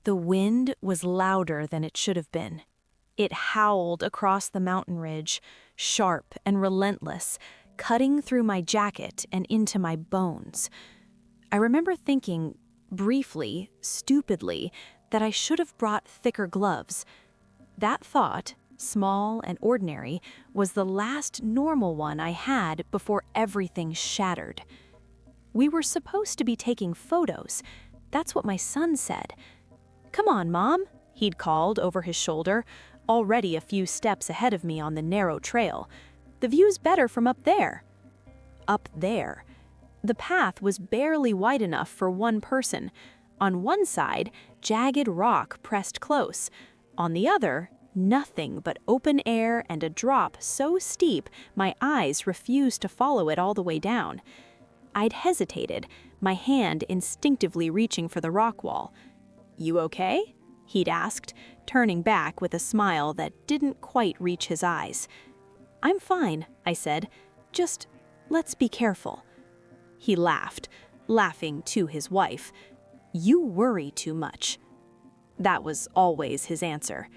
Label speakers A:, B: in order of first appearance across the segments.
A: The wind was louder than it should have been. It howled across the mountain ridge, sharp and relentless, cutting through my jacket and into my bones. I remember thinking, briefly, stupidly, that I should have brought thicker gloves. That thought, small and ordinary, was the last normal one I had before everything shattered. We were supposed to be taking photos. That's what my son said. "Come on, Mom," he'd called over his shoulder, already a few steps ahead of me on the narrow trail. "The view's better from up there." Up there. The path was barely wide enough for one person. On one side, jagged rock pressed close. On the other, nothing but open air and a drop so steep my eyes refused to follow it all the way down. I'd hesitated, my hand instinctively reaching for the rock wall. "You okay?" he'd asked, turning back with a smile that didn't quite reach his eyes. "I'm fine," I said. "Just let's be careful." He laughed, laughing to his wife. "You worry too much." That was always his answer.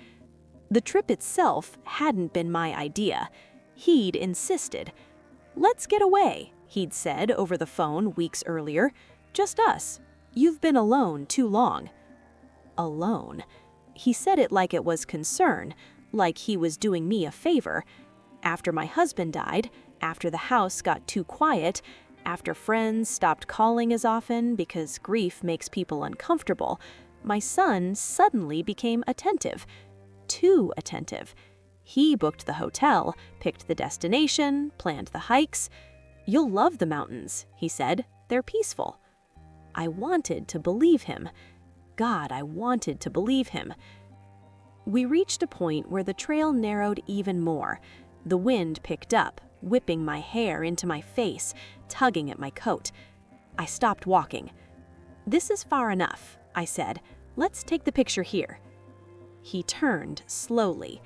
A: The trip itself hadn't been my idea. He'd insisted. "Let's get away," he'd said over the phone weeks earlier. "Just us. You've been alone too long." Alone. He said it like it was concern, like he was doing me a favor. After my husband died, after the house got too quiet, after friends stopped calling as often because grief makes people uncomfortable, my son suddenly became attentive. Too attentive. He booked the hotel, picked the destination, planned the hikes. "You'll love the mountains," he said. "They're peaceful." I wanted to believe him. God, I wanted to believe him. We reached a point where the trail narrowed even more. The wind picked up, whipping my hair into my face, tugging at my coat. I stopped walking. "This is far enough," I said. "Let's take the picture here." He turned slowly.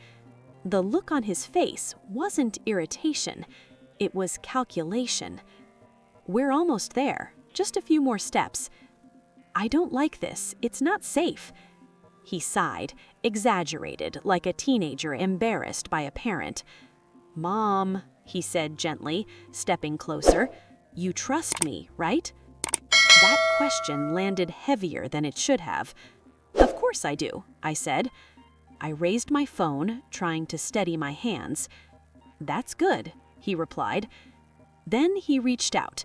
A: The look on his face wasn't irritation. It was calculation. "We're almost there. Just a few more steps." "I don't like this. It's not safe." He sighed, exaggerated, like a teenager embarrassed by a parent. "Mom," he said gently, stepping closer, "you trust me, right?" That question landed heavier than it should have. "Of course I do," I said. I raised my phone, trying to steady my hands. "That's good," he replied. Then he reached out.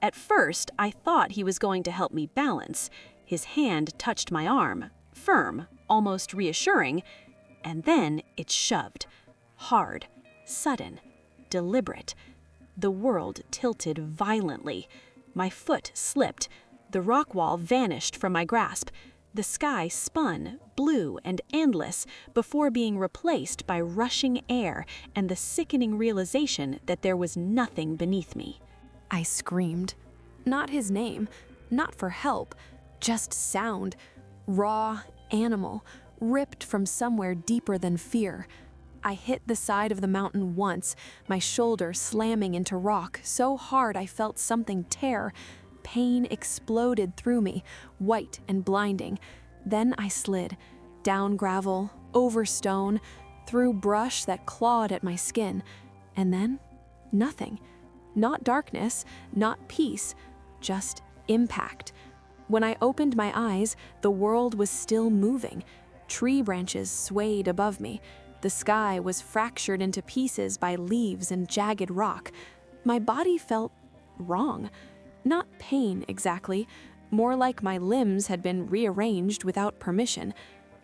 A: At first, I thought he was going to help me balance. His hand touched my arm, firm, almost reassuring, and then it shoved. Hard, sudden, deliberate. The world tilted violently. My foot slipped. The rock wall vanished from my grasp. The sky spun, blue and endless, before being replaced by rushing air and the sickening realization that there was nothing beneath me. I screamed. Not his name, not for help, just sound. Raw, animal, ripped from somewhere deeper than fear. I hit the side of the mountain once, my shoulder slamming into rock so hard I felt something tear. Pain exploded through me, white and blinding. Then I slid, down gravel, over stone, through brush that clawed at my skin. And then, nothing. Not darkness, not peace, just impact. When I opened my eyes, the world was still moving. Tree branches swayed above me. The sky was fractured into pieces by leaves and jagged rock. My body felt wrong. Not pain, exactly. More like my limbs had been rearranged without permission.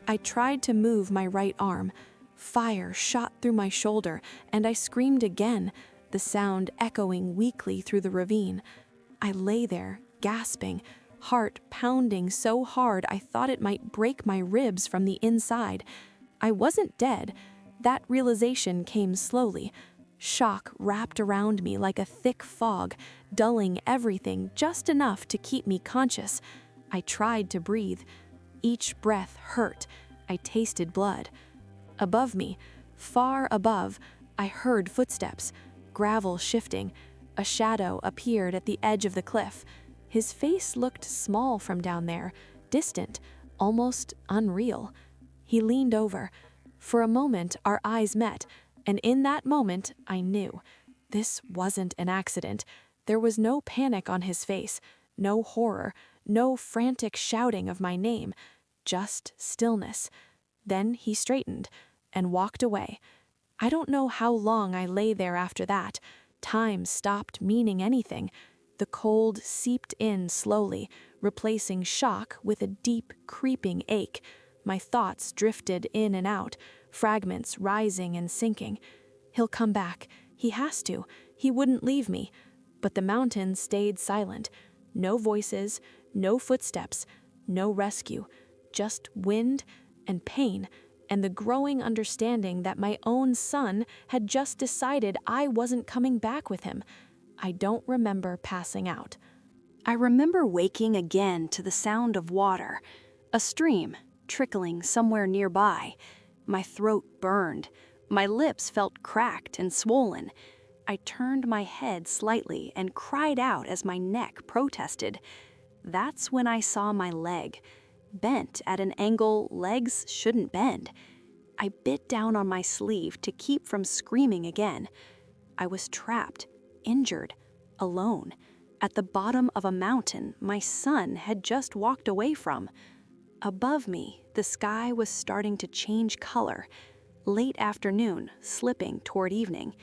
A: I tried to move my right arm. Fire shot through my shoulder, and I screamed again, the sound echoing weakly through the ravine. I lay there, gasping, heart pounding so hard I thought it might break my ribs from the inside. I wasn't dead. That realization came slowly. Shock wrapped around me like a thick fog, dulling everything just enough to keep me conscious. I tried to breathe. Each breath hurt. I tasted blood. Above me, far above, I heard footsteps, gravel shifting. A shadow appeared at the edge of the cliff. His face looked small from down there, distant, almost unreal. He leaned over. For a moment, our eyes met, and in that moment, I knew. This wasn't an accident. There was no panic on his face, no horror, no frantic shouting of my name, just stillness. Then he straightened and walked away. I don't know how long I lay there after that. Time stopped meaning anything. The cold seeped in slowly, replacing shock with a deep, creeping ache. My thoughts drifted in and out, fragments rising and sinking. He'll come back. He has to. He wouldn't leave me. But the mountain stayed silent. No voices, no footsteps, no rescue. Just wind and pain, and the growing understanding that my own son had just decided I wasn't coming back with him. I don't remember passing out. I remember waking again to the sound of water, a stream trickling somewhere nearby. My throat burned. My lips felt cracked and swollen. I turned my head slightly and cried out as my neck protested. That's when I saw my leg, bent at an angle legs shouldn't bend. I bit down on my sleeve to keep from screaming again. I was trapped, injured, alone, at the bottom of a mountain my son had just walked away from. Above me, the sky was starting to change color, late afternoon slipping toward evening,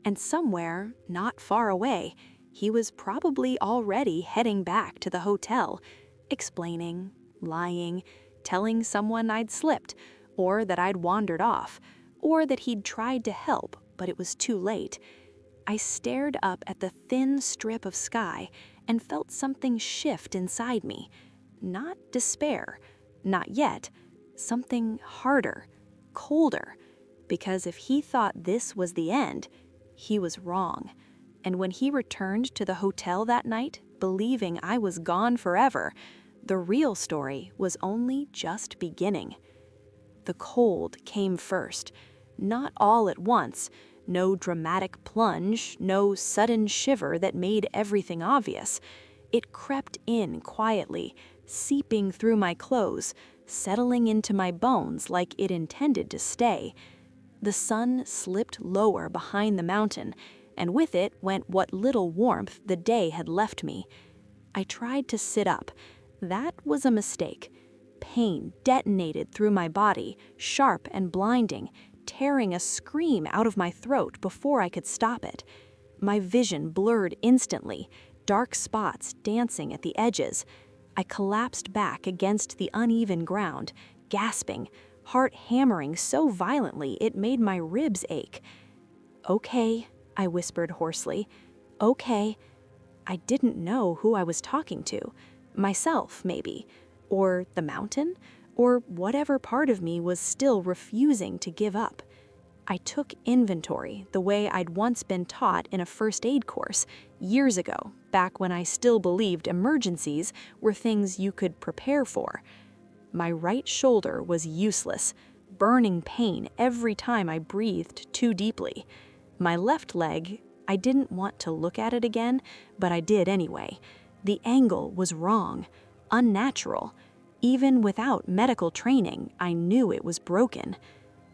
A: and somewhere, not far away, he was probably already heading back to the hotel, explaining, lying, telling someone I'd slipped, or that I'd wandered off, or that he'd tried to help, but it was too late. I stared up at the thin strip of sky and felt something shift inside me. Not despair, not yet. Something harder, colder, because if he thought this was the end, he was wrong. And when he returned to the hotel that night, believing I was gone forever, the real story was only just beginning. The cold came first, not all at once, no dramatic plunge, no sudden shiver that made everything obvious. It crept in quietly, seeping through my clothes, settling into my bones like it intended to stay. The sun slipped lower behind the mountain, and with it went what little warmth the day had left me. I tried to sit up. That was a mistake. Pain detonated through my body, sharp and blinding, tearing a scream out of my throat before I could stop it. My vision blurred instantly, dark spots dancing at the edges. I collapsed back against the uneven ground, gasping, heart hammering so violently it made my ribs ache. "Okay," I whispered hoarsely. "Okay." I didn't know who I was talking to. Myself, maybe. Or the mountain? Or whatever part of me was still refusing to give up. I took inventory the way I'd once been taught in a first aid course, years ago, back when I still believed emergencies were things you could prepare for. My right shoulder was useless, burning pain every time I breathed too deeply. My left leg, I didn't want to look at it again, but I did anyway. The angle was wrong, unnatural. Even without medical training, I knew it was broken.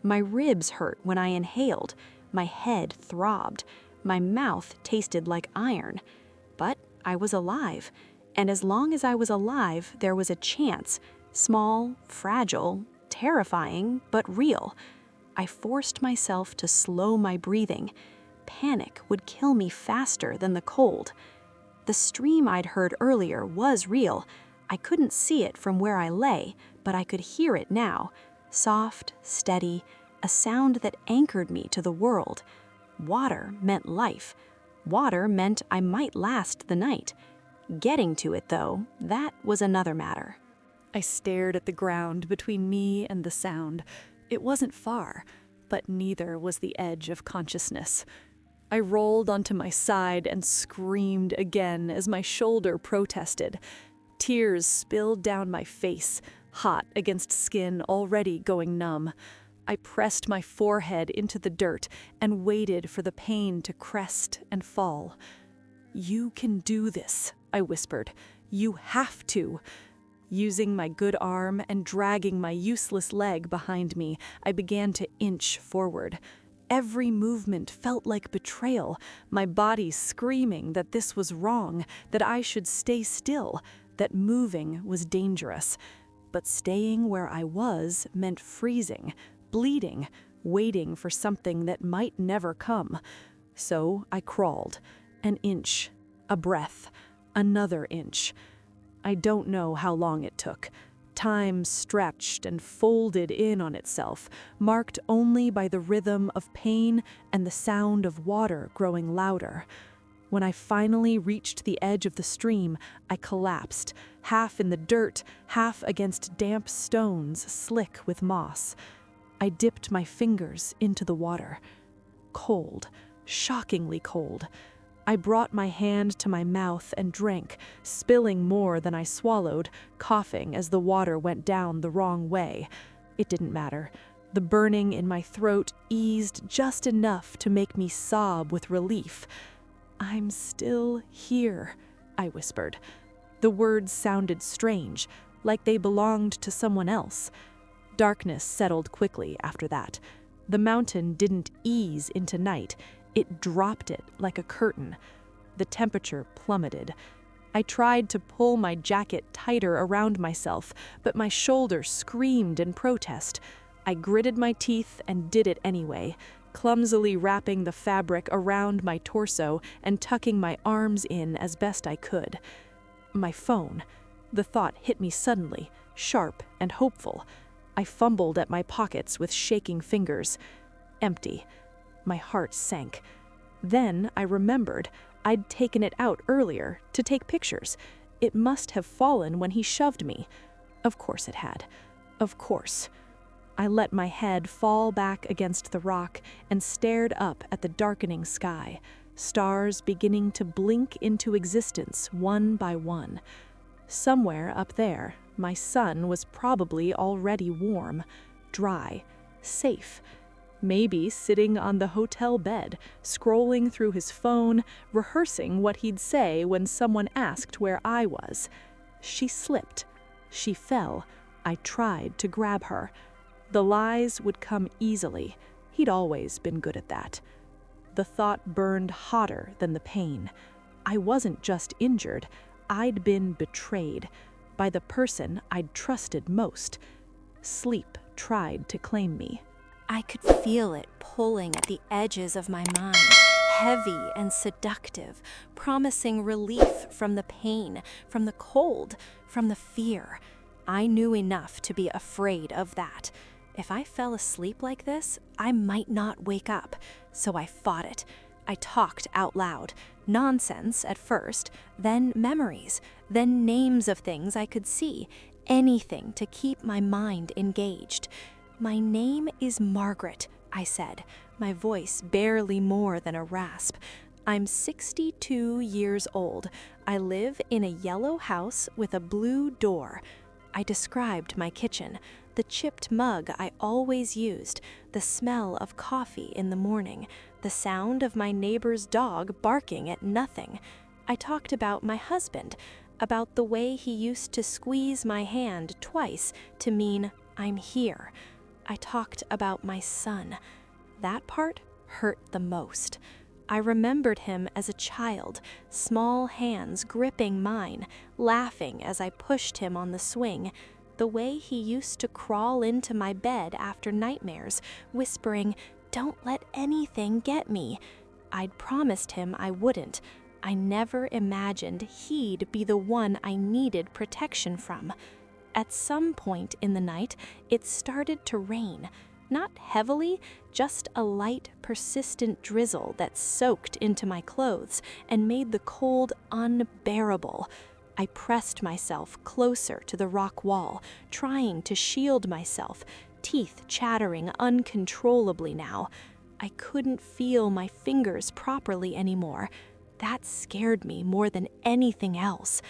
A: My ribs hurt when I inhaled, my head throbbed, my mouth tasted like iron. But I was alive, and as long as I was alive, there was a chance, small, fragile, terrifying, but real. I forced myself to slow my breathing. Panic would kill me faster than the cold. The stream I'd heard earlier was real. I couldn't see it from where I lay, but I could hear it now. Soft, steady, a sound that anchored me to the world. Water meant life. Water meant I might last the night. Getting to it, though, that was another matter. I stared at the ground between me and the sound. It wasn't far, but neither was the edge of consciousness. I rolled onto my side and screamed again as my shoulder protested. Tears spilled down my face, hot against skin already going numb. I pressed my forehead into the dirt and waited for the pain to crest and fall. "You can do this," I whispered. "You have to." Using my good arm and dragging my useless leg behind me, I began to inch forward. Every movement felt like betrayal, my body screaming that this was wrong, that I should stay still, that moving was dangerous. But staying where I was meant freezing, bleeding, waiting for something that might never come. So I crawled, an inch, a breath, another inch. I don't know how long it took. Time stretched and folded in on itself, marked only by the rhythm of pain and the sound of water growing louder. When I finally reached the edge of the stream, I collapsed, half in the dirt, half against damp stones slick with moss. I dipped my fingers into the water. Cold, shockingly cold. I brought my hand to my mouth and drank, spilling more than I swallowed, coughing as the water went down the wrong way. It didn't matter. The burning in my throat eased just enough to make me sob with relief. "I'm still here," I whispered. The words sounded strange, like they belonged to someone else. Darkness settled quickly after that. The mountain didn't ease into night. It dropped it like a curtain. The temperature plummeted. I tried to pull my jacket tighter around myself, but my shoulder screamed in protest. I gritted my teeth and did it anyway, clumsily wrapping the fabric around my torso and tucking my arms in as best I could. My phone. The thought hit me suddenly, sharp and hopeful. I fumbled at my pockets with shaking fingers. Empty. My heart sank. Then I remembered I'd taken it out earlier to take pictures. It must have fallen when he shoved me. Of course it had. Of course. I let my head fall back against the rock and stared up at the darkening sky, stars beginning to blink into existence one by one. Somewhere up there, my sun was probably already warm, dry, safe. Maybe sitting on the hotel bed, scrolling through his phone, rehearsing what he'd say when someone asked where I was. She slipped. She fell. I tried to grab her. The lies would come easily. He'd always been good at that. The thought burned hotter than the pain. I wasn't just injured. I'd been betrayed by the person I'd trusted most. Sleep tried to claim me.
B: I could feel it pulling at the edges of my mind, heavy and seductive, promising relief from the pain, from the cold, from the fear. I knew enough to be afraid of that. If I fell asleep like this, I might not wake up, so I fought it. I talked out loud, nonsense at first, then memories, then names of things I could see, anything to keep my mind engaged. "My name is Margaret," I said, my voice barely more than a rasp. "I'm 62 years old. I live in a yellow house with a blue door." I described my kitchen, the chipped mug I always used, the smell of coffee in the morning, the sound of my neighbor's dog barking at nothing. I talked about my husband, about the way he used to squeeze my hand twice to mean "I'm here." I talked about my son. That part hurt the most. I remembered him as a child, small hands gripping mine, laughing as I pushed him on the swing, the way he used to crawl into my bed after nightmares, whispering, "Don't let anything get me." I'd promised him I wouldn't. I never imagined he'd be the one I needed protection from. At some point in the night, it started to rain. Not heavily, just a light, persistent drizzle that soaked into my clothes and made the cold unbearable. I pressed myself closer to the rock wall, trying to shield myself, teeth chattering uncontrollably now. I couldn't feel my fingers properly anymore. That scared me more than anything else.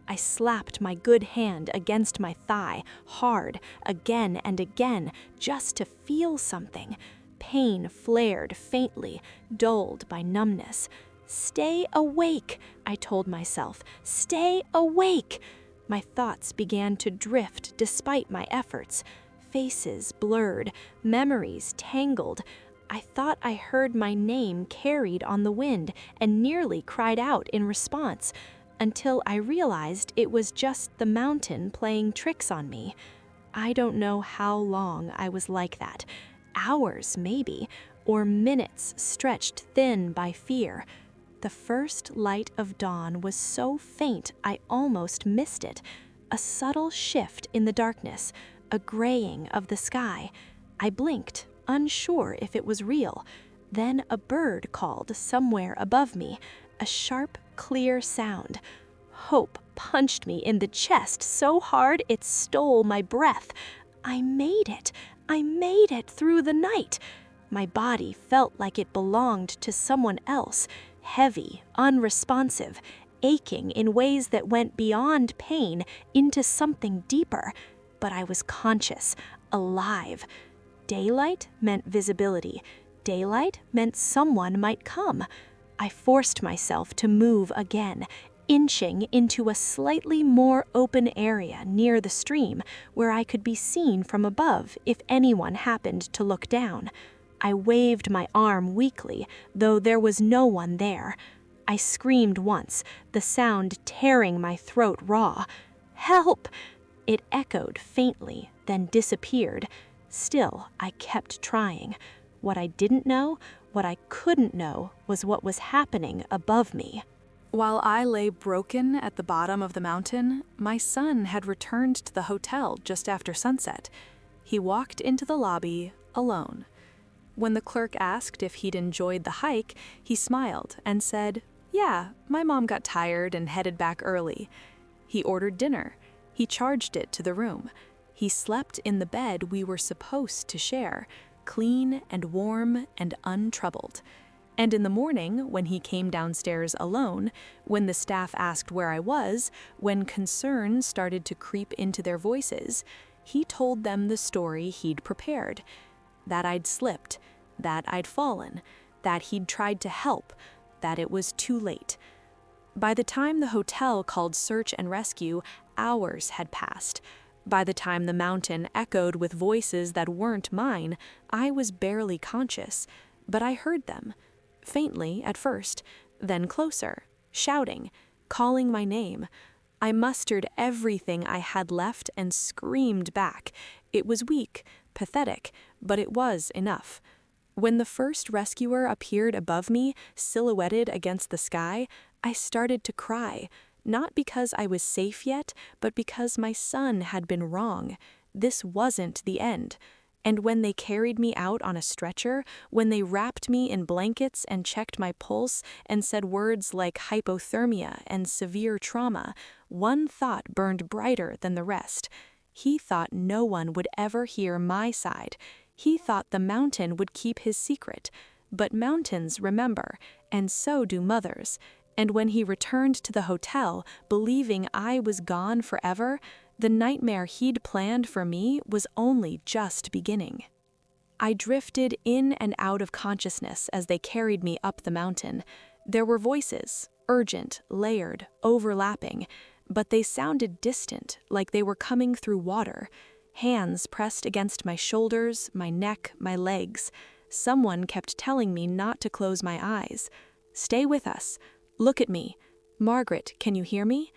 B: I slapped my good hand against my thigh, hard, again and again, just to feel something. Pain flared faintly, dulled by numbness. "Stay awake," I told myself. "Stay awake." My thoughts began to drift despite my efforts. Faces blurred, memories tangled. I thought I heard my name carried on the wind and nearly cried out in response, until I realized it was just the mountain playing tricks on me. I don't know how long I was like that. Hours, maybe, or minutes stretched thin by fear. The first light of dawn was so faint I almost missed it. A subtle shift in the darkness, a graying of the sky. I blinked, unsure if it was real. Then a bird called somewhere above me, a sharp, clear sound. Hope punched me in the chest so hard it stole my breath. I made it. I made it through the night. My body felt like it belonged to someone else, heavy, unresponsive, aching in ways that went beyond pain into something deeper. But I was conscious, alive. Daylight meant visibility. Daylight meant someone might come. I forced myself to move again, inching into a slightly more open area near the stream where I could be seen from above if anyone happened to look down. I waved my arm weakly, though there was no one there. I screamed once, the sound tearing my throat raw. "Help!" It echoed faintly, then disappeared. Still, I kept trying. What I didn't know, what I couldn't know, was what was happening above me.
A: While I lay broken at the bottom of the mountain, my son had returned to the hotel just after sunset. He walked into the lobby alone. When the clerk asked if he'd enjoyed the hike, he smiled and said, "Yeah, my mom got tired and headed back early." He ordered dinner. He charged it to the room. He slept in the bed we were supposed to share, clean and warm and untroubled. And in the morning, when he came downstairs alone, when the staff asked where I was, when concern started to creep into their voices, he told them the story he'd prepared. That I'd slipped, that I'd fallen, that he'd tried to help, that it was too late. By the time the hotel called search and rescue, hours had passed. By the time the mountain echoed with voices that weren't mine, I was barely conscious, but I heard them. Faintly at first, then closer, shouting, calling my name. I mustered everything I had left and screamed back. It was weak, pathetic, but it was enough. When the first rescuer appeared above me, silhouetted against the sky, I started to cry, not because I was safe yet, but because my son had been wrong. This wasn't the end. And when they carried me out on a stretcher, when they wrapped me in blankets and checked my pulse and said words like hypothermia and severe trauma, one thought burned brighter than the rest. He thought no one would ever hear my side. He thought the mountain would keep his secret. But mountains remember, and so do mothers. And when he returned to the hotel, believing I was gone forever, the nightmare he'd planned for me was only just beginning. I drifted in and out of consciousness as they carried me up the mountain. There were voices, urgent, layered, overlapping, but they sounded distant, like they were coming through water. Hands pressed against my shoulders, my neck, my legs. Someone kept telling me not to close my eyes. "Stay with us. Look at me. Margaret, can you hear me?"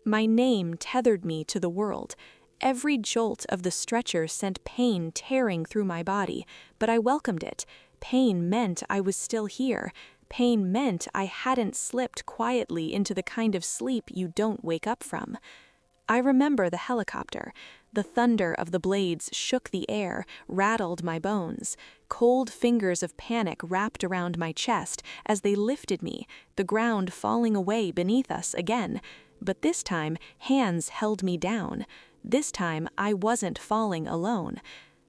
A: My name tethered me to the world. Every jolt of the stretcher sent pain tearing through my body, but I welcomed it. Pain meant I was still here. Pain meant I hadn't slipped quietly into the kind of sleep you don't wake up from. I remember the helicopter. The thunder of the blades shook the air, rattled my bones. Cold fingers of panic wrapped around my chest as they lifted me, the ground falling away beneath us again. But this time, hands held me down. This time, I wasn't falling alone.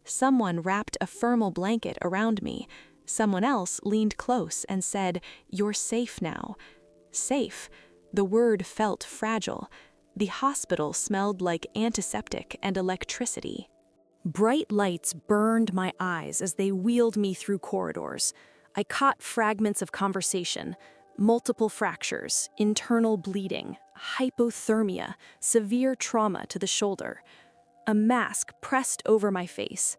A: Someone wrapped a thermal blanket around me. Someone else leaned close and said, "You're safe now." Safe. The word felt fragile. The hospital smelled like antiseptic and electricity. Bright lights burned my eyes as they wheeled me through corridors. I caught fragments of conversation, multiple fractures, internal bleeding, hypothermia, severe trauma to the shoulder. A mask pressed over my face.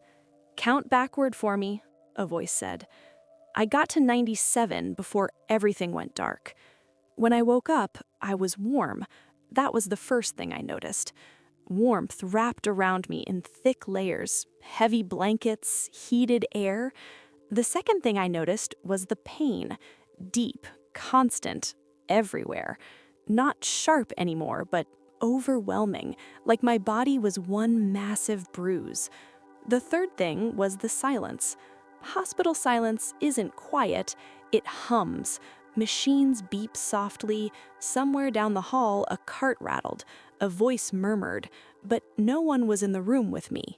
A: "Count backward for me," a voice said. I got to 97 before everything went dark. When I woke up, I was warm. That was the first thing I noticed. Warmth wrapped around me in thick layers, heavy blankets, heated air. The second thing I noticed was the pain. Deep, constant, everywhere. Not sharp anymore, but overwhelming, like my body was one massive bruise. The third thing was the silence. Hospital silence isn't quiet, it hums. Machines beep softly. Somewhere down the hall, a cart rattled. A voice murmured, but no one was in the room with me.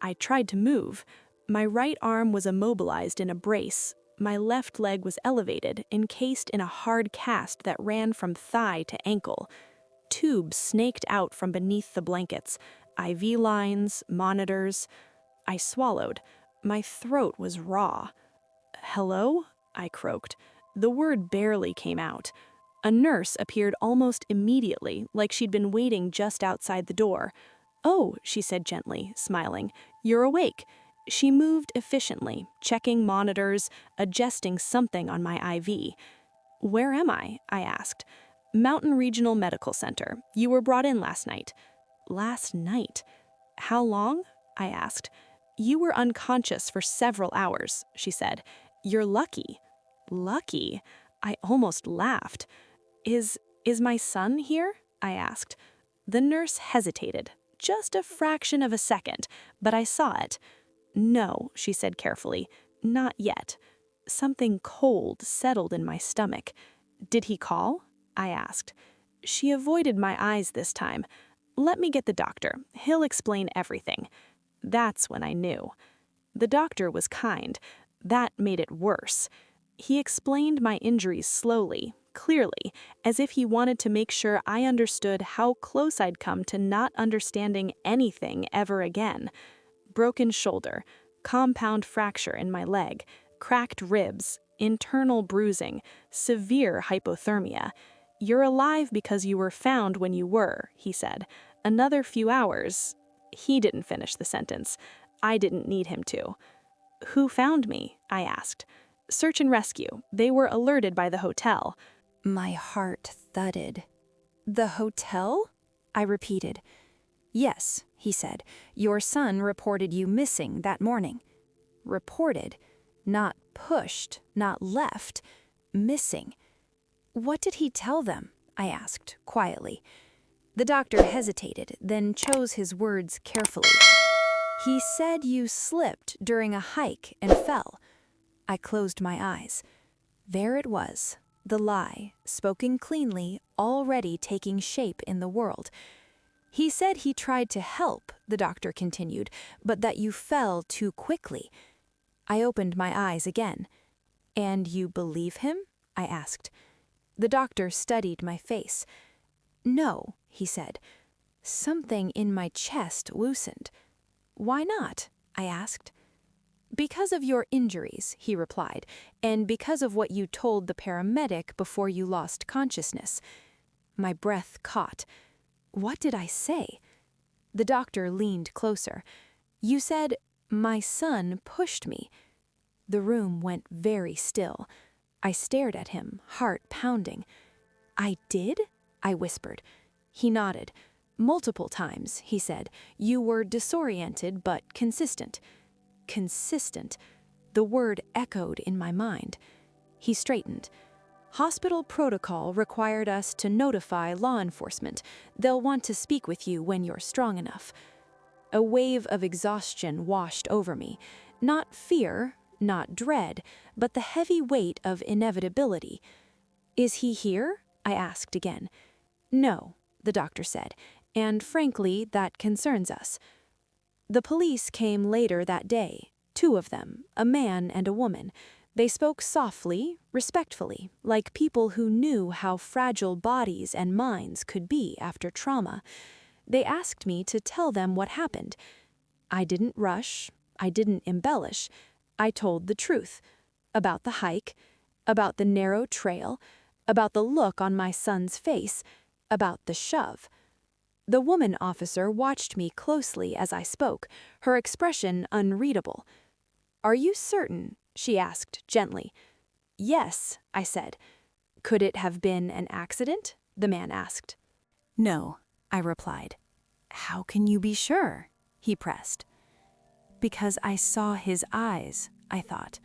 A: I tried to move. My right arm was immobilized in a brace. My left leg was elevated, encased in a hard cast that ran from thigh to ankle. Tubes snaked out from beneath the blankets. IV lines, monitors. I swallowed. My throat was raw. "Hello?" I croaked. The word barely came out. A nurse appeared almost immediately, like she'd been waiting just outside the door. "Oh," she said gently, smiling, "you're awake." She moved efficiently, checking monitors, adjusting something on my IV. "Where am I?" I asked. "Mountain Regional Medical Center. You were brought in last night." "Last night? How long?" I asked. "You were unconscious for several hours," she said. "You're lucky." Lucky? I almost laughed. Is my son here?" I asked. The nurse hesitated, just a fraction of a second, but I saw it. "No," she said carefully, "not yet." Something cold settled in my stomach. "Did he call?" I asked. She avoided my eyes this time. "Let me get the doctor. He'll explain everything." That's when I knew. The doctor was kind. That made it worse. He explained my injuries slowly, clearly, as if he wanted to make sure I understood how close I'd come to not understanding anything ever again. Broken shoulder, compound fracture in my leg, cracked ribs, internal bruising, severe hypothermia. "You're alive because you were found when you were," he said. "Another few hours." He didn't finish the sentence. I didn't need him to. "Who found me?" I asked. "Search and rescue. They were alerted by the hotel."
B: My heart thudded. "The hotel?" I repeated. "Yes," he said. "Your son reported you missing that morning." Reported, not pushed, not left, missing. "What did he tell them?" I asked, quietly. The doctor hesitated, then chose his words carefully. "He said you slipped during a hike and fell." I closed my eyes. There it was, the lie, spoken cleanly, already taking shape in the world. "He said he tried to help," the doctor continued, "but that you fell too quickly." I opened my eyes again. "And you believe him?" I asked. The doctor studied my face. "No," he said. Something in my chest loosened. "Why not?" I asked. "Because of your injuries," he replied, "and because of what you told the paramedic before you lost consciousness." My breath caught. What did I say? The doctor leaned closer. "You said, 'My son pushed me.'" The room went very still. I stared at him, heart pounding. "I did?" I whispered. He nodded. "Multiple times," he said. "You were disoriented but consistent." Consistent. The word echoed in my mind. He straightened. "Hospital protocol required us to notify law enforcement. They'll want to speak with you when you're strong enough." A wave of exhaustion washed over me. Not fear, not dread, but the heavy weight of inevitability. "Is he here?" I asked again. "No," the doctor said, "and frankly, that concerns us." The police came later that day, 2 of them, a man and a woman. They spoke softly, respectfully, like people who knew how fragile bodies and minds could be after trauma. They asked me to tell them what happened. I didn't rush, I didn't embellish. I told the truth. About the hike, about the narrow trail, about the look on my son's face,
A: About the shove. The woman officer watched me closely as I spoke, her expression unreadable. "Are you certain?" she asked gently. "Yes," I said. "Could it have been an accident?" the man asked. "No," I replied. "How can you be sure?" he pressed. "Because I saw his eyes," I thought.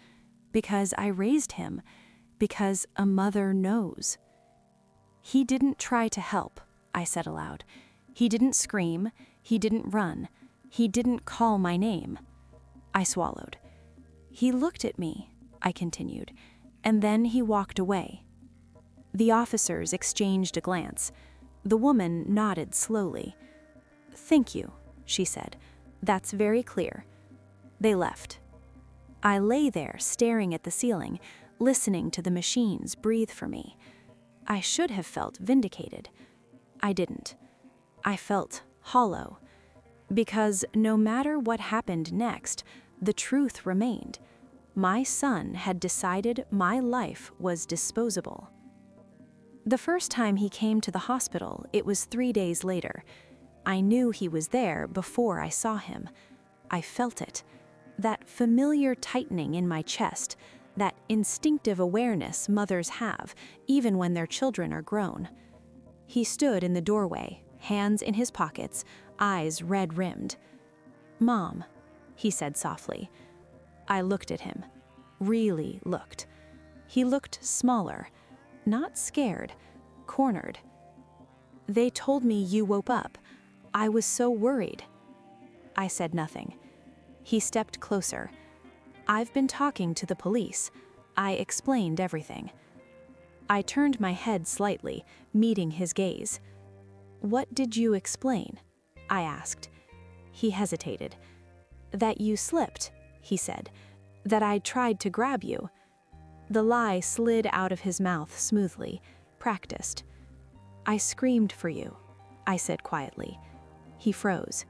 A: "Because I raised him. Because a mother knows." "He didn't try to help," I said aloud. "He didn't scream. He didn't run. He didn't call my name." I swallowed. "He looked at me," I continued, "and then he walked away." The officers exchanged a glance. The woman nodded slowly. "Thank you," she said. "That's very clear." They left. I lay there staring at the ceiling, listening to the machines breathe for me. I should have felt vindicated. I didn't. I felt hollow. Because no matter what happened next, the truth remained. My son had decided my life was disposable. The first time he came to the hospital, it was 3 days later. I knew he was there before I saw him. I felt it. That familiar tightening in my chest, that instinctive awareness mothers have, even when their children are grown. He stood in the doorway, hands in his pockets, eyes red-rimmed. "Mom," he said softly. I looked at him. Really looked. He looked smaller, not scared, cornered. "They told me you woke up. I was so worried." I said nothing. He stepped closer. "I've been talking to the police." I explained everything. I turned my head slightly, meeting his gaze. "What did you explain?" I asked. He hesitated. "That you slipped," he said. "That I tried to grab you." The lie slid out of his mouth smoothly, practiced. "I screamed for you," I said quietly. He froze.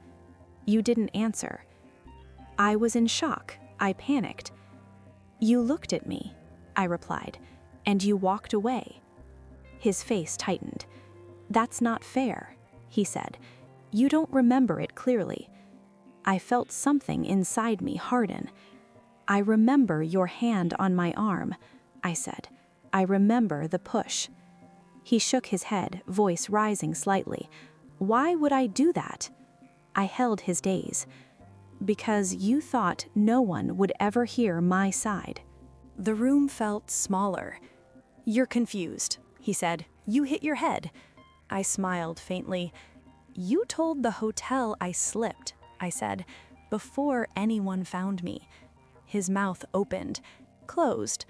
A: "You didn't answer." I was in shock. I panicked. "You looked at me," I replied, "and you walked away." His face tightened. "That's not fair," he said. "You don't remember it clearly." I felt something inside me harden. "I remember your hand on my arm," I said. "I remember the push." He shook his head, voice rising slightly. "Why would I do that?" I held his gaze. "Because you thought no one would ever hear my side." The room felt smaller. "You're confused," he said. "You hit your head." I smiled faintly. "You told the hotel I slipped," I said, "before anyone found me." His mouth opened, closed.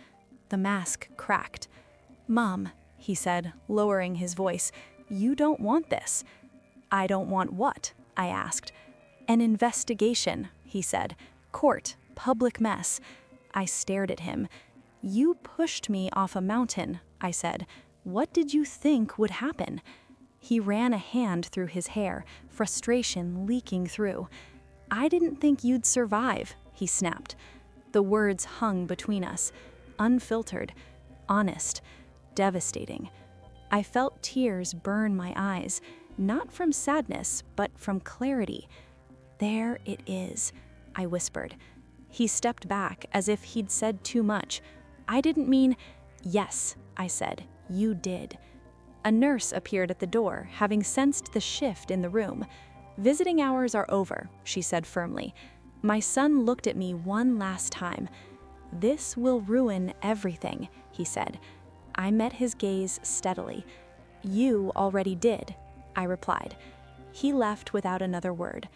A: The mask cracked. "Mom," he said, lowering his voice, "you don't want this." "I don't want what?" I asked. "An investigation," he said. "Court, public mess." I stared at him. "You pushed me off a mountain," I said. "What did you think would happen?" He ran a hand through his hair, frustration leaking through. "I didn't think you'd survive," he snapped. The words hung between us, unfiltered, honest, devastating. I felt tears burn my eyes, not from sadness, but from clarity. "There it is," I whispered. He stepped back as if he'd said too much. I didn't mean, "Yes," I said, "you did." A nurse appeared at the door, having sensed the shift in the room. "Visiting hours are over," she said firmly. My son looked at me one last time. "This will ruin everything," he said. I met his gaze steadily. "You already did," I replied. He left without another word.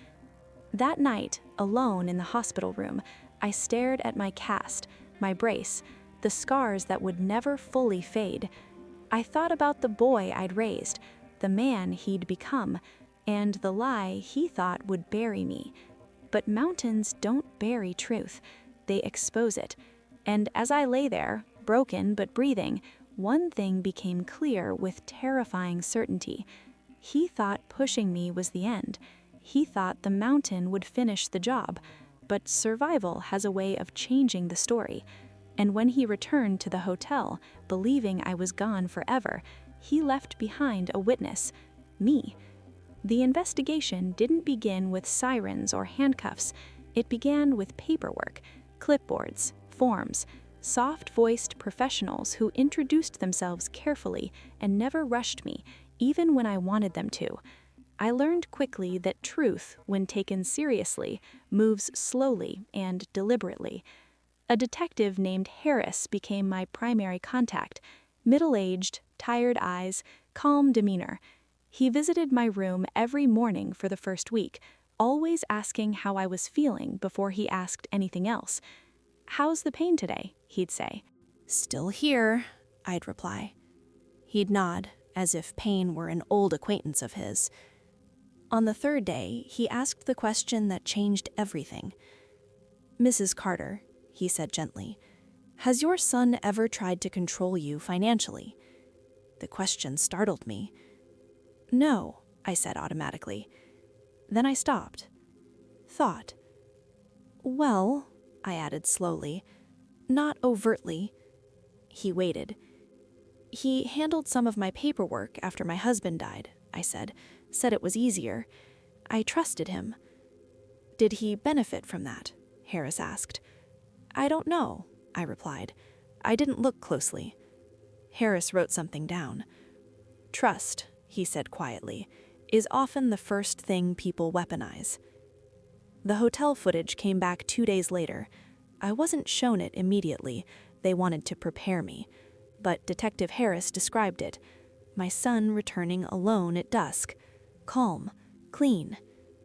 A: That night, alone in the hospital room, I stared at my cast, my brace, the scars that would never fully fade. I thought about the boy I'd raised, the man he'd become, and the lie he thought would bury me. But mountains don't bury truth, they expose it. And as I lay there, broken but breathing, one thing became clear with terrifying certainty. He thought pushing me was the end. He thought the mountain would finish the job. But survival has a way of changing the story. And when he returned to the hotel, believing I was gone forever,
C: he left behind a witness, me. The investigation didn't begin with sirens or handcuffs. It began with paperwork, clipboards, forms, soft-voiced professionals who introduced themselves carefully and never rushed me, even when I wanted them to. I learned quickly that truth, when taken seriously, moves slowly and deliberately. A detective named Harris became my primary contact. Middle-aged, tired eyes, calm demeanor. He visited my room every morning for the first week, always asking how I was feeling before he asked anything else. "How's the pain today?" he'd say.
A: "Still here," I'd reply. He'd nod, as if pain were an old acquaintance of his. On the third day, he asked the question that changed everything. "Mrs. Carter," he said gently, "has your son ever tried to control you financially?" The question startled me. "No," I said automatically. Then I stopped. Thought. "Well," I added slowly, "not overtly." He waited. "He handled some of my paperwork after my husband died," I said it was easier. I trusted him. "Did he benefit from that?" Harris asked. "I don't know," I replied. "I didn't look closely." Harris wrote something down. "Trust," he said quietly, "is often the first thing people weaponize." The hotel footage came back 2 days later. I wasn't shown it immediately. They wanted to prepare me. But Detective Harris described it. My son returning alone at dusk. Calm, clean,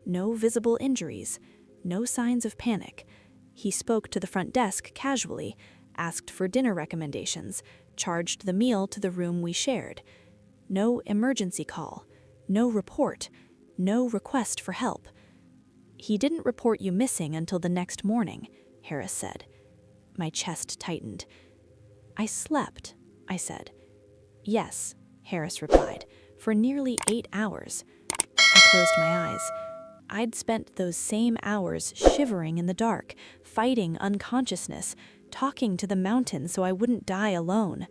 A: no visible injuries, no signs of panic. He spoke to the front desk casually, asked for dinner recommendations, charged the meal to the room we shared. No emergency call, no report, no request for help. "He didn't report you missing until the next morning," Harris said. My chest tightened. "I slept," I said. "Yes," Harris replied, "for nearly 8 hours." I closed my eyes. I'd spent those same hours shivering in the dark, fighting unconsciousness, talking to the mountain so I wouldn't die alone.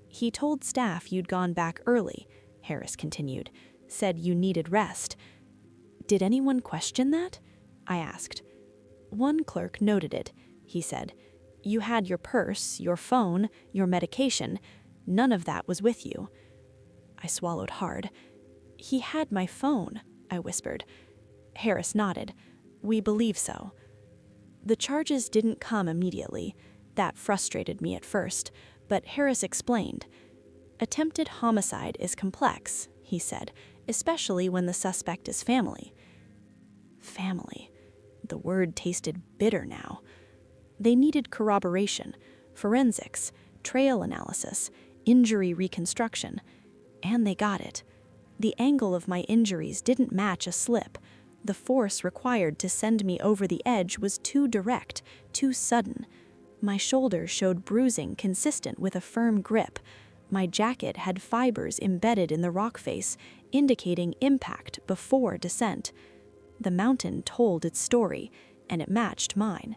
A: "He told staff you'd gone back early," Harris continued, "said you needed rest." "Did anyone question that?" I asked. "One clerk noted it," he said. "You had your purse, your phone, your medication. None of that was with you." I swallowed hard. "He had my phone," I whispered. Harris nodded. "We believe so." The charges didn't come immediately. That frustrated me at first, but Harris explained. "Attempted homicide is complex," he said, "especially when the suspect is family." Family. The word tasted bitter now. They needed corroboration, forensics, trail analysis, injury reconstruction. And they got it. The angle of my injuries didn't match a slip. The force required to send me over the edge was too direct, too sudden. My shoulder showed bruising consistent with a firm grip. My jacket had fibers embedded in the rock face, indicating impact before descent. The mountain told its story, and it matched mine.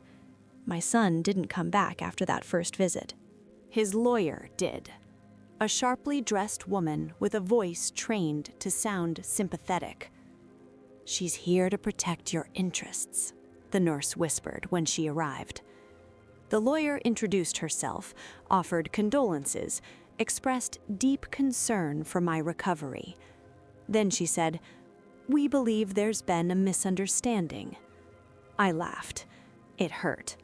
A: My son didn't come back after that first visit. His lawyer did. A sharply dressed woman with a voice trained to sound sympathetic. "She's here to protect your interests," the nurse whispered when she arrived. The lawyer introduced herself, offered condolences, expressed deep concern for my recovery. Then she said, "We believe there's been a misunderstanding." I laughed. It hurt.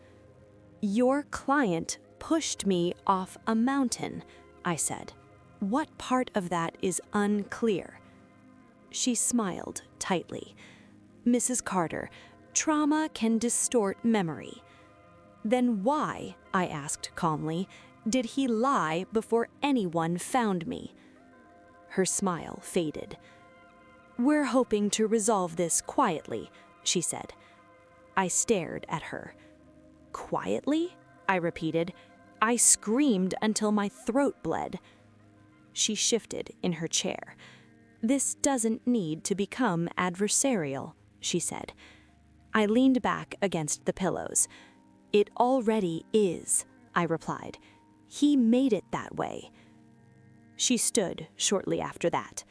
A: "Your client pushed me off a mountain," I said. "What part of that is unclear?" She smiled tightly. "Mrs. Carter, trauma can distort memory." "Then why," I asked calmly, "did he lie before anyone found me?" Her smile faded. "We're hoping to resolve this quietly," she said. I stared at her. "Quietly?" I repeated. I screamed until my throat bled. She shifted in her chair. "This doesn't need to become adversarial," she said. I leaned back against the pillows. "It already is," I replied. "He made it that way." She stood shortly after that.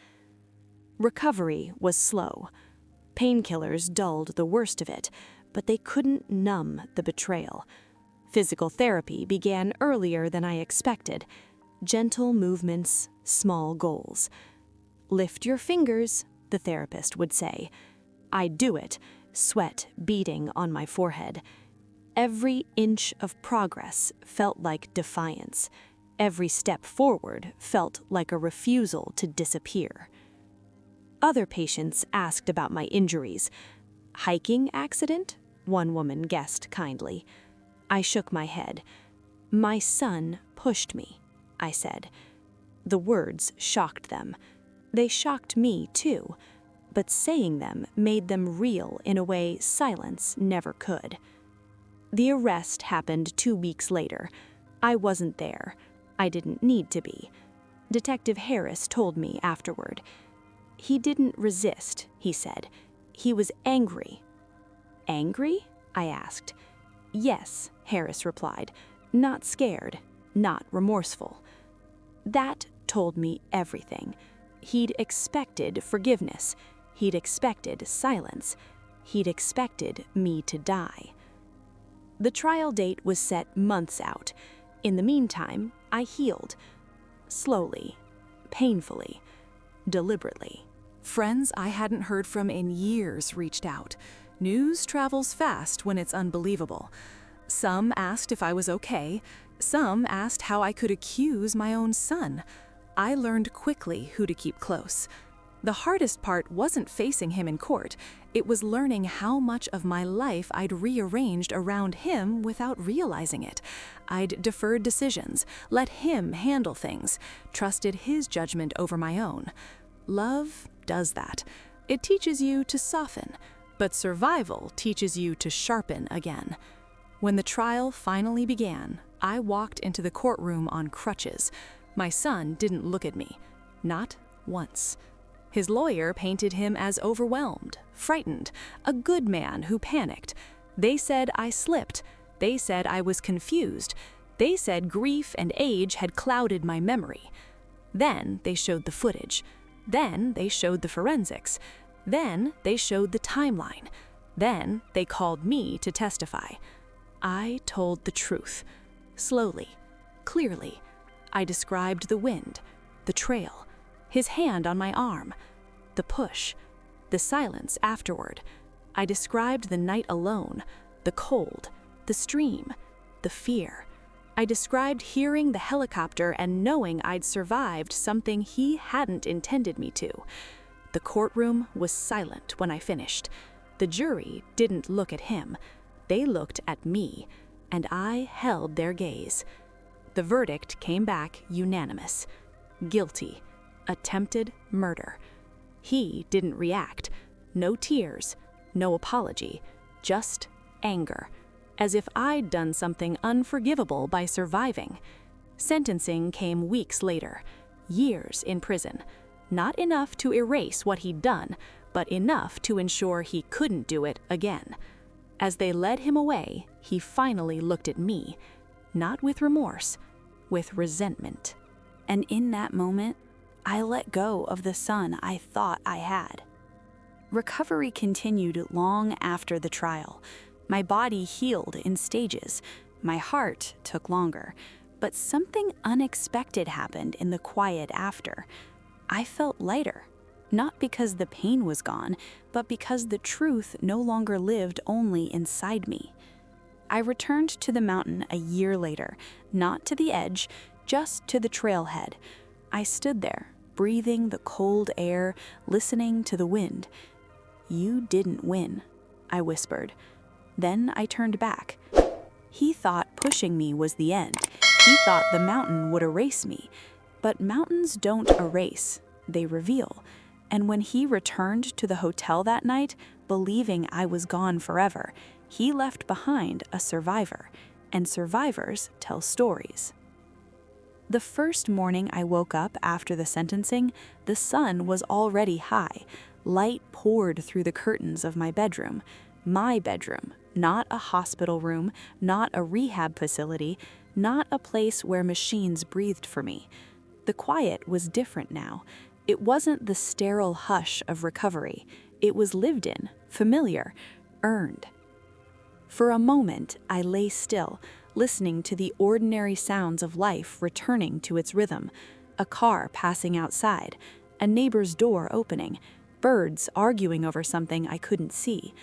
A: Recovery was slow. Painkillers dulled the worst of it, but they couldn't numb the betrayal. Physical therapy began earlier than I expected. Gentle movements, small goals. "Lift your fingers," the therapist would say. I'd do it, sweat beading on my forehead. Every inch of progress felt like defiance. Every step forward felt like a refusal to disappear. Other patients asked about my injuries. "Hiking accident?" one woman guessed kindly. I shook my head. "My son pushed me," I said. The words shocked them. They shocked me too, but saying them made them real in a way silence never could. The arrest happened 2 weeks later. I wasn't there. I didn't need to be. Detective Harris told me afterward. "He didn't resist," he said. "He was angry." "Angry?" I asked. "Yes," Harris replied. "Not scared, not remorseful." That told me everything. He'd expected forgiveness. He'd expected silence. He'd expected me to die. The trial date was set months out. In the meantime, I healed. Slowly, painfully, deliberately.
D: Friends I hadn't heard from in years reached out. News travels fast when it's unbelievable. Some asked if I was okay. Some asked how I could accuse my own son. I learned quickly who to keep close. The hardest part wasn't facing him in court. It was learning how much of my life I'd rearranged around him without realizing it. I'd deferred decisions, let him handle things, trusted his judgment over my own. Love does that. It teaches you to soften, but survival teaches you to sharpen again. When the trial finally began, I walked into the courtroom on crutches. My son didn't look at me, not once. His lawyer painted him as overwhelmed, frightened, a good man who panicked. They said I slipped. They said I was confused. They said grief and age had clouded my memory. Then they showed the footage. Then they showed the forensics. Then they showed the timeline. Then they called me to testify. I told the truth. Slowly, clearly. I described the wind, the trail, his hand on my arm, the push, the silence afterward. I described the night alone, the cold, the stream, the fear. I described hearing the helicopter and knowing I'd survived something he hadn't intended me to. The courtroom was silent when I finished. The jury didn't look at him. They looked at me, and I held their gaze. The verdict came back unanimous. Guilty. Attempted murder. He didn't react. No tears, no apology, just anger. As if I'd done something unforgivable by surviving. Sentencing came weeks later, years in prison. Not enough to erase what he'd done, but enough to ensure he couldn't do it again. As they led him away, he finally looked at me, not with remorse, with resentment. And in that moment, I let go of the son I thought I had. Recovery continued long after the trial. My body healed in stages. My heart took longer. But something unexpected happened in the quiet after. I felt lighter, not because the pain was gone, but because the truth no longer lived only inside me. I returned to the mountain a year later, not to the edge, just to the trailhead. I stood there, breathing the cold air, listening to the wind. "You didn't win," I whispered. Then I turned back. He thought pushing me was the end. He thought the mountain would erase me. But mountains don't erase, they reveal. And when he returned to the hotel that night, believing I was gone forever, he left behind a survivor. And survivors tell stories. The first morning I woke up after the sentencing, the sun was already high. Light poured through the curtains of my bedroom. My bedroom, not a hospital room, not a rehab facility, not a place where machines breathed for me.
C: The quiet was different now. It wasn't the sterile hush of recovery. It was lived in, familiar, earned. For a moment, I lay still, listening to the ordinary sounds of life returning to its rhythm. A car passing outside, a neighbor's door opening, birds arguing over something I couldn't see.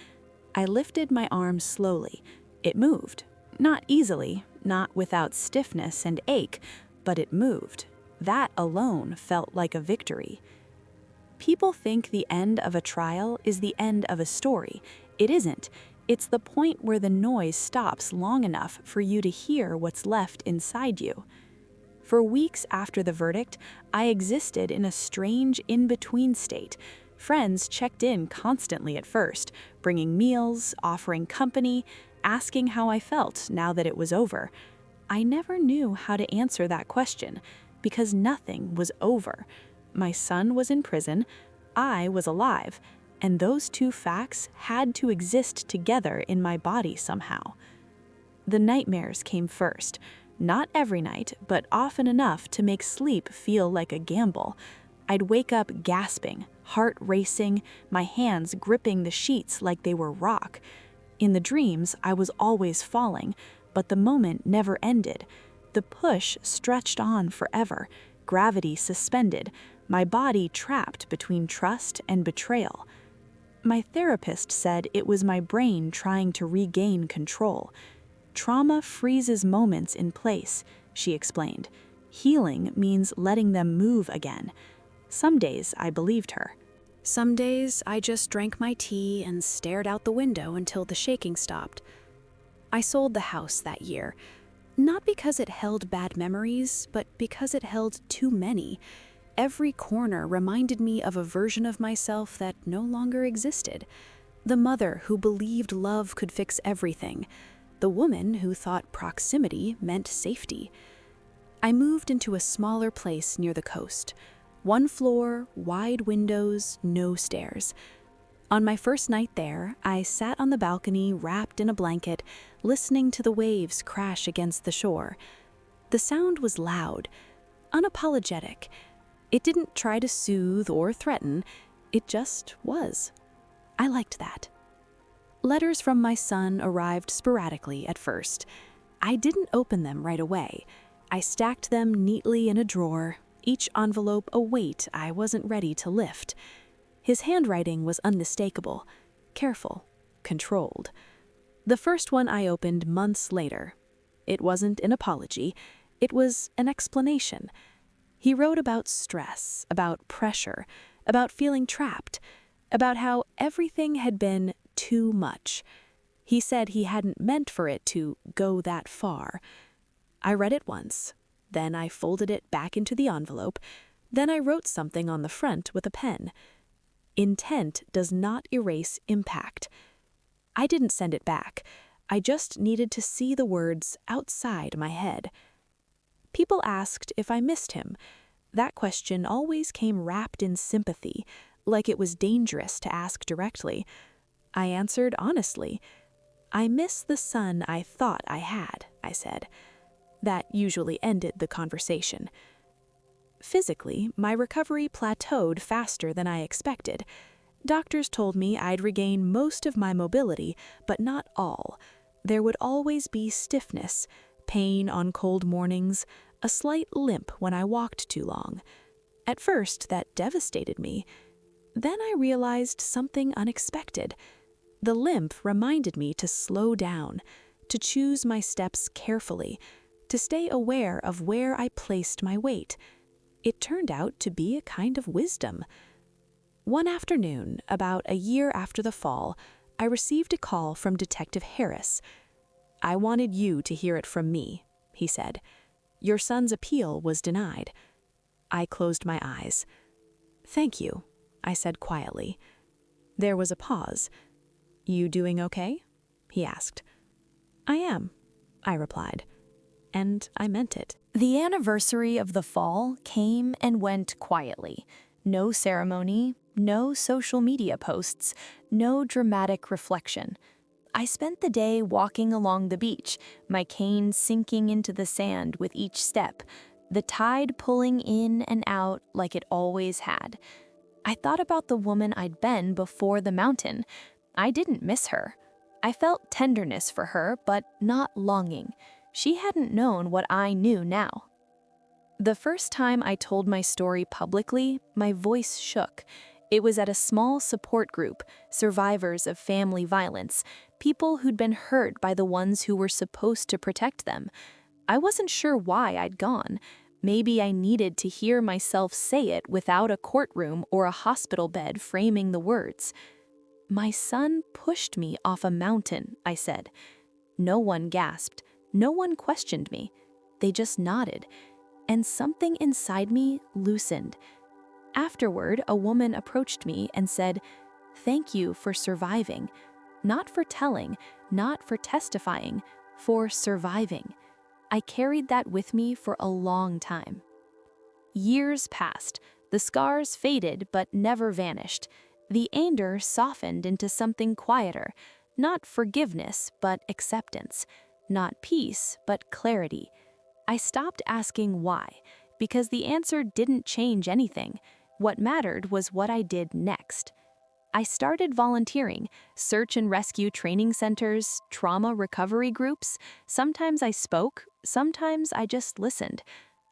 C: I lifted my arm slowly. It moved. Not easily, not without stiffness and ache, but it moved. That alone felt like a victory. People think the end of a trial is the end of a story. It isn't. It's the point where the noise stops long enough for you to hear what's left inside you. For weeks after the verdict, I existed in a strange in-between state. Friends checked in constantly at first, bringing meals, offering company, asking how I felt now that it was over. I never knew how to answer that question, because nothing was over. My son was in prison, I was alive, and those two facts had to exist together in my body somehow. The nightmares came first. Not every night, but often enough to make sleep feel like a gamble. I'd wake up gasping, heart racing, my hands gripping the sheets like they were rock. In the dreams, I was always falling, but the moment never ended. The push stretched on forever, gravity suspended, my body trapped between trust and betrayal. My therapist said it was my brain trying to regain control. Trauma freezes moments in place, she explained. Healing means letting them move again. Some days I believed her.
E: Some days I just drank my tea and stared out the window until the shaking stopped. I sold the house that year, not because it held bad memories, but because it held too many. Every corner reminded me of a version of myself that no longer existed. The mother who believed love could fix everything. The woman who thought proximity meant safety. I moved into a smaller place near the coast. One floor, wide windows, no stairs. On my first night there, I sat on the balcony wrapped in a blanket, listening to the waves crash against the shore. The sound was loud, unapologetic. It didn't try to soothe or threaten, it just was. I liked that. Letters from my son arrived sporadically at first. I didn't open them right away. I stacked them neatly in a drawer, each envelope a weight I wasn't ready to lift. His handwriting was unmistakable, careful, controlled. The first one I opened months later. It wasn't an apology, it was an explanation. He wrote about stress, about pressure, about feeling trapped, about how everything had been too much. He said he hadn't meant for it to go that far. I read it once, then I folded it back into the envelope, then I wrote something on the front with a pen. Intent does not erase impact. I didn't send it back. I just needed to see the words outside my head. People asked if I missed him. That question always came wrapped in sympathy, like it was dangerous to ask directly. I answered honestly. I miss the son I thought I had, I said. That usually ended the conversation. Physically, my recovery plateaued faster than I expected. Doctors told me I'd regain most of my mobility, but not all. There would always be stiffness, pain on cold mornings, a slight limp when I walked too long. At first, that devastated me. Then I realized something unexpected. The limp reminded me to slow down, to choose my steps carefully, to stay aware of where I placed my weight. It turned out to be a kind of wisdom. One afternoon, about a year after the fall, I received a call from Detective Harris. "I wanted you to hear it from me," he said. "Your son's appeal was denied." I closed my eyes. "Thank you," I said quietly. There was a pause. "You doing okay?" he asked. "I am," I replied. And I meant it.
A: The anniversary of the fall came and went quietly. No ceremony, no social media posts, no dramatic reflection. I spent the day walking along the beach, my cane sinking into the sand with each step. the tide pulling in and out like it always had. I thought about the woman I'd been before the mountain. I didn't miss her. I felt tenderness for her, but not longing. She hadn't known what I knew now. The first time I told my story publicly, my voice shook. It was at a small support group, survivors of family violence, people who'd been hurt by the ones who were supposed to protect them. I wasn't sure why I'd gone. Maybe I needed to hear myself say it without a courtroom or a hospital bed framing the words. "My son pushed me off a mountain," I said. No one gasped. No one questioned me. They just nodded. And something inside me loosened. Afterward, a woman approached me and said, "Thank you for surviving. Not for telling, not for testifying, for surviving." I carried that with me for a long time. Years passed. The scars faded but never vanished. The anger softened into something quieter. Not forgiveness, but acceptance. Not peace, but clarity. I stopped asking why, because the answer didn't change anything. What mattered was what I did next. I started volunteering, search and rescue training centers, trauma recovery groups. Sometimes I spoke, sometimes I just listened.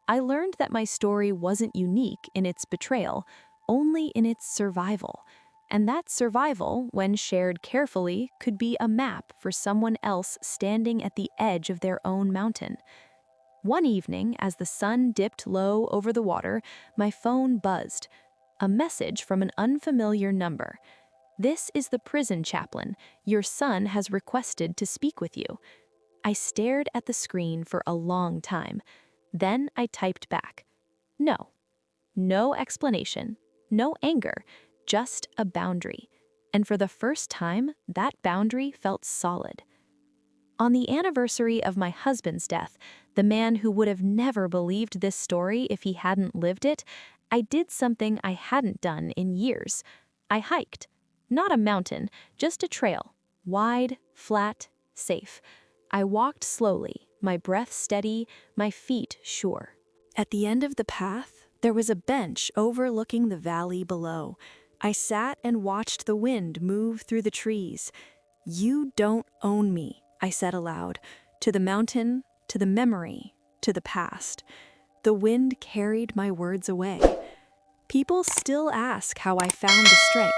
A: I learned that my story wasn't unique in its betrayal, only in its survival. And that survival, when shared carefully, could be a map for someone else standing at the edge of their own mountain. One evening, as the sun dipped low over the water, my phone buzzed. A message from an unfamiliar number. "This is the prison chaplain. Your son has requested to speak with you." I stared at the screen for a long time. Then I typed back, "No." No explanation, no anger, just a boundary. And for the first time, that boundary felt solid. On the anniversary of my husband's death, the man who would have never believed this story if he hadn't lived it, I did something I hadn't done in years. I hiked. Not a mountain, just a trail. Wide, flat, safe. I walked slowly, my breath steady, my feet sure.
E: At the end of the path, there was a bench overlooking the valley below. I sat and watched the wind move through the trees. "You don't own me," I said aloud, to the mountain, to the memory, to the past. The wind carried my words away. People still ask how I found the strength.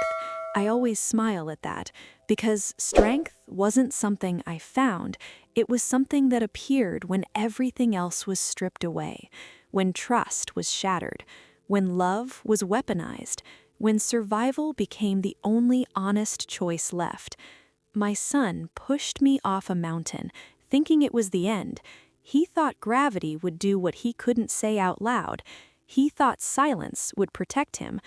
E: I always smile at that, because strength wasn't something I found. It was something that appeared when everything else was stripped away, when trust was shattered, when love was weaponized, when survival became the only honest choice left. My son pushed me off a mountain, thinking it was the end. He thought gravity would do what he couldn't say out loud. He thought silence would protect him.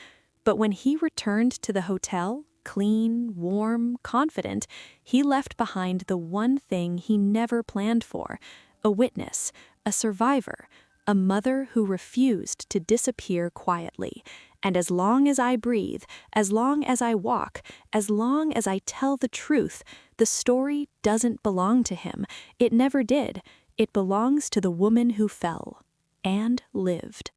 E: But when he returned to the hotel, clean, warm, confident, he left behind the one thing he never planned for: a witness, a survivor, a mother who refused to disappear quietly. And as long as I breathe, as long as I walk, as long as I tell the truth, the story doesn't belong to him. It never did. It belongs to the woman who fell and lived.